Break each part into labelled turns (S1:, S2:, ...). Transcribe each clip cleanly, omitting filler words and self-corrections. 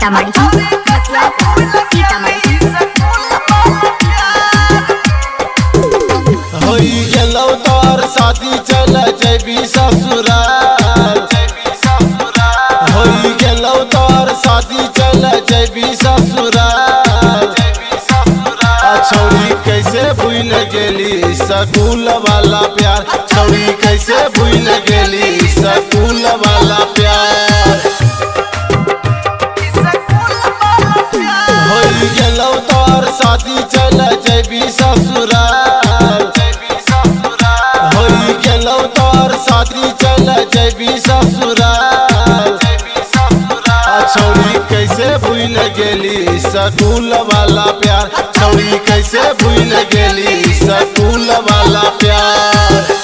S1: सीतामढ़ी
S2: होई गेलौ तोर शादी चल जैबी ससुराल होई गेलौ तोर शादी चल जैबी ससुराल छौरी कैसे भूल गेली स्कूल वाला प्यार छौरी कैसे भूल गेली स्कूल वाला प्यार होई गेलौ तोर शादी चल जैबी ससुराल होई गेलौ तोर शादी चल जैबी ससुराल छौरी कैसे भूल गेली स्कूल वाला प्यार छौरी कैसे भूल गेली स्कूल वाला प्यार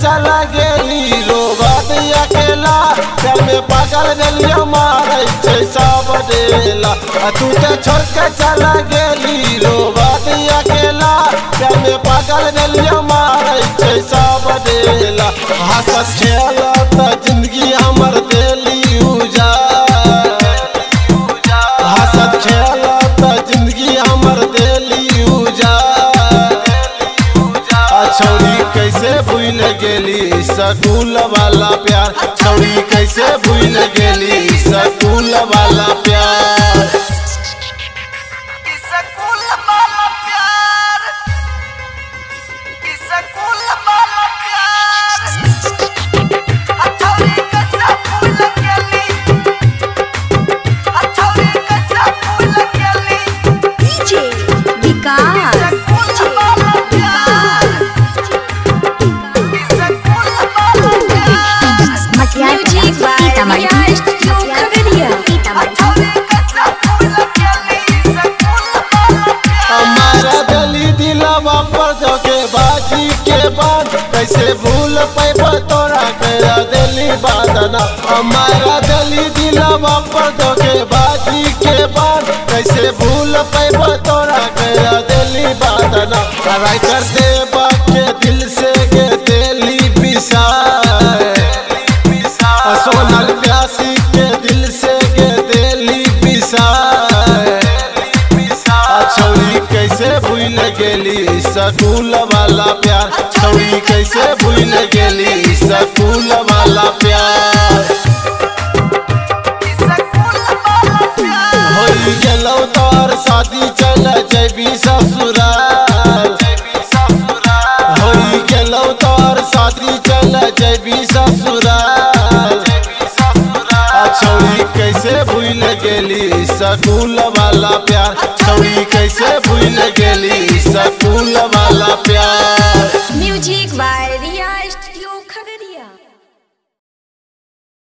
S2: चला गेली रोबत अकेला चल में पागल गलिया मारे छै सब डेला तू तो छोड़ के चला गेली रोबत अकेला चल में पागल गलिया मारे छै सब डेला हंसत खेलत जिंदगी हमर देली उजाड़ हंसत खेलत जिंदगी हमर देली उजाड़ छौरी कैसे भूल गेली स्कूल वाला प्यार छौरी कैसे भूल गेली स्कूल वाला प्यार बाजी के बाद कैसे भूल पैबा तोरा करा दिली बादना हमारा दिली दिलवा पर धोखे बाजी के बाद कैसे भूल पैबा तोरा करा दिली बादना राइटर देवा के दिल से के दिली पिसाए सोनल प्यासी के दिल से के दिली पिसाए छौरी कैसे भूल गेली स्कूल वाला प्यार छौरी कैसे भूल गेली स्कूल वाला प्यार होई गेलौ तोर शादी चल जैबी ससुराल होई गेलौ तोर शादी चल जैबी ससुराल छौरी कैसे भूल गेली स्कूल वाला प्यार छौरी कैसे भूल गेली स्कूल